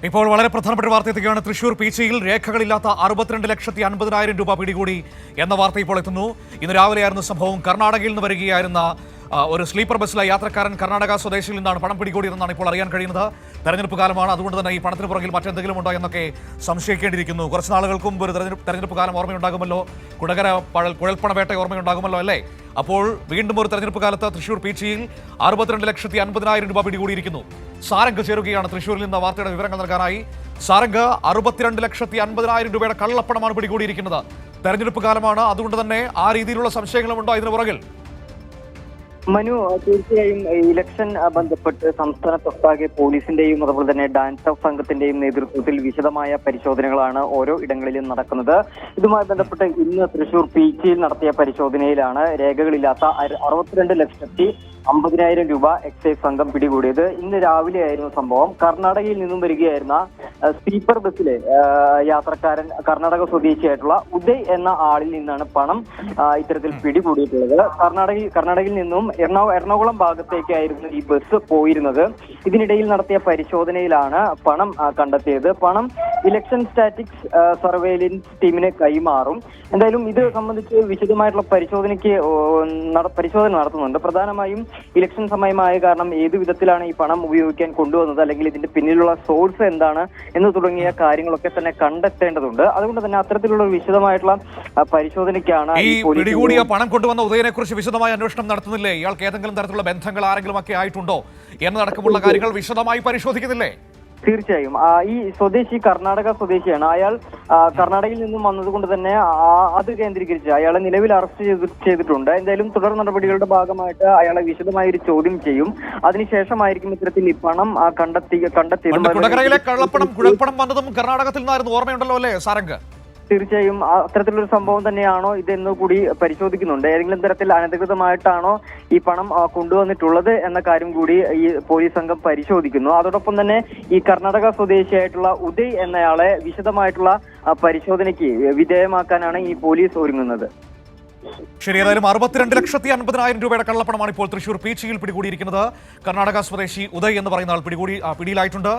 ഇപ്പോൾ വളരെ പ്രധാനപ്പെട്ട വാർത്ത എത്തുകയാണ്. തൃശൂർ പീച്ചിയിൽ രേഖകളില്ലാത്ത 62,50,000 രൂപ പിടികൂടി എന്ന വാർത്ത ഇപ്പോൾ എത്തുന്നു. ഇന്ന് രാവിലെയായിരുന്നു സംഭവം. കർണാടകയിൽ നിന്ന് വരികയായിരുന്ന ഒരു സ്ലീപ്പർ ബസ്സിലെ യാത്രക്കാരൻ കർണാടക സ്വദേശിയിൽ നിന്നാണ് പണം പിടികൂടിയതെന്നാണ് ഇപ്പോൾ അറിയാൻ കഴിയുന്നത്. തെരഞ്ഞെടുപ്പ് കാലമാണ്, അതുകൊണ്ട് തന്നെ ഈ പണത്തിന് പുറകിൽ മറ്റെന്തെങ്കിലും ഉണ്ടോ എന്നൊക്കെ സംശയിക്കേണ്ടിയിരിക്കുന്നു. കുറച്ച് നാളുകൾക്ക് മുമ്പ് ഒരു തെരഞ്ഞെടുപ്പ് കാലം ഓർമ്മയുണ്ടാകുമല്ലോ, കുടകര കുഴൽപ്പണവേട്ട ഓർമ്മയുണ്ടാകുമല്ലോ അല്ലേ? അപ്പോൾ വീണ്ടും ഒരു തെരഞ്ഞെടുപ്പ് കാലത്ത് തൃശൂർ പീച്ചിയിൽ 62,50,000 രൂപ പിടികൂടിയിരിക്കുന്നു. സാരംഗ് ചേരുകയാണ് തൃശൂരിൽ നിന്ന് വാർത്തയുടെ വിവരങ്ങൾ നൽകാനായി. സാരംഗ്, 62,50,000 രൂപയുടെ കള്ളപ്പണമാണ് പിടികൂടിയിരിക്കുന്നത്. തെരഞ്ഞെടുപ്പ് കാലമാണ്, അതുകൊണ്ട് തന്നെ ആ രീതിയിലുള്ള സംശയങ്ങളുമുണ്ടോ ഇതിന് പുറകിൽ? മനു, തീർച്ചയായും ഇലക്ഷൻ ബന്ധപ്പെട്ട് സംസ്ഥാനത്തൊട്ടാകെ പോലീസിന്റെയും അതുപോലെ തന്നെ ഡാൻസ് ഓഫ് സംഘത്തിന്റെയും നേതൃത്വത്തിൽ വിശദമായ പരിശോധനകളാണ് ഓരോ ഇടങ്ങളിലും നടക്കുന്നത്. ഇതുമായി ബന്ധപ്പെട്ട് ഇന്ന് തൃശൂർ പീച്ചിയിൽ നടത്തിയ പരിശോധനയിലാണ് രേഖകളില്ലാത്ത 62,50,000 രൂപ എക്സൈസ് സംഘം പിടികൂടിയത്. ഇന്ന് രാവിലെയായിരുന്നു സംഭവം. കർണാടകയിൽ നിന്നും വരികയായിരുന്ന സ്ലീപ്പർ ബസ്സിലെ യാത്രക്കാരൻ കർണാടക സ്വദേശിയായിട്ടുള്ള ഉദയ് എന്ന ആളിൽ നിന്നാണ് പണം ഇത്തരത്തിൽ പിടികൂടിയിട്ടുള്ളത്. കർണാടകയിൽ നിന്നും എറണാകുളം ഭാഗത്തേക്കായിരുന്നു ഈ ബസ് പോയിരുന്നത്. ഇതിനിടയിൽ നടത്തിയ പരിശോധനയിലാണ് പണം കണ്ടെത്തിയത്. പണം ഇലക്ഷൻ സ്റ്റാറ്റിക്സ് സർവേലൻസ് ടീമിന് കൈമാറും. എന്തായാലും ഇത് സംബന്ധിച്ച് വിശദമായിട്ടുള്ള പരിശോധന നടത്തുന്നുണ്ട്. പ്രധാനമായും ഇലക്ഷൻ സമയമായ കാരണം ഏതു വിധത്തിലാണ് ഈ പണം ഉപയോഗിക്കാൻ കൊണ്ടുവന്നത്, അല്ലെങ്കിൽ ഇതിന്റെ പിന്നിലുള്ള സോഴ്സ് എന്താണ് എന്ന് തുടങ്ങിയ കാര്യങ്ങളൊക്കെ തന്നെ കണ്ടെത്തേണ്ടതുണ്ട്. അതുകൊണ്ട് തന്നെ അത്തരത്തിലുള്ള വിശദമായിട്ടുള്ള പരിശോധനയ്ക്കാണ് ഈ പിടികൂടിയ പണം കൊണ്ടുവന്ന ഉദയനെ കുറിച്ച് വിശദമായ അന്വേഷണം നടത്തുന്നില്ലേ? ഇയാൾക്ക് ഏതെങ്കിലും തരത്തിലുള്ള ബന്ധങ്ങൾ ആരെങ്കിലും ഒക്കെ ആയിട്ടുണ്ടോ എന്നടക്കമുള്ള കാര്യങ്ങൾ വിശദമായി പരിശോധിക്കുന്നില്ലേ? തീർച്ചയായും ഈ സ്വദേശി കർണാടക സ്വദേശിയാണ്. അയാൾ കർണാടകയിൽ നിന്നും വന്നതുകൊണ്ട് തന്നെ അത് കേന്ദ്രീകരിച്ച് അയാളെ നിലവിൽ അറസ്റ്റ് ചെയ്തിട്ടുണ്ട്. എന്തായാലും തുടർ നടപടികളുടെ ഭാഗമായിട്ട് അയാളെ വിശദമായ ഒരു ചോദ്യം ചെയ്യും. അതിനുശേഷമായിരിക്കും ഇത്തരത്തിൽ ഈ പണം കണ്ടെത്തിയത്. കുടകരയിലെ കുഴൽപ്പണം വന്നതും കർണാടകത്തിൽ നിന്നായിരുന്നു, ഓർമ്മയുണ്ടല്ലോ അല്ലേ സാരംഗ്? തീർച്ചയായും അത്തരത്തിലൊരു സംഭവം തന്നെയാണോ ഇതെന്ന് കൂടി പരിശോധിക്കുന്നുണ്ട്. ഏതെങ്കിലും തരത്തിൽ അനധികൃതമായിട്ടാണോ ഈ പണം കൊണ്ടുവന്നിട്ടുള്ളത് എന്ന കാര്യം കൂടി ഈ പോലീസ് സംഘം പരിശോധിക്കുന്നു. അതോടൊപ്പം തന്നെ ഈ കർണാടക സ്വദേശിയായിട്ടുള്ള ഉദയ് എന്നയാളെ വിശദമായിട്ടുള്ള പരിശോധനയ്ക്ക് വിധേയമാക്കാനാണ് ഈ പോലീസ് ഒരുങ്ങുന്നത്. ശരി, ഏതായാലും 62,50,000 രൂപയുടെ കള്ളപ്പണമാണ് ഇപ്പോൾ തൃശൂർ പീച്ചിയിൽ പിടികൂടിയിരിക്കുന്നത്. കർണാടക സ്വദേശി ഉദയ് എന്ന് പറയുന്ന ആൾ പിടിയിലായിട്ടുണ്ട്.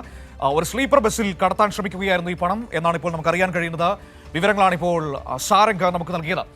ഒരു സ്ലീപ്പർ ബസ്സിൽ കടത്താൻ ശ്രമിക്കുകയായിരുന്നു ഈ പണം എന്നാണ് ഇപ്പോൾ നമുക്ക് അറിയാൻ കഴിയുന്നത്. വിവരങ്ങളാണ് ഇപ്പോൾ സാരംഗ് നമുക്ക് നൽകിയത്.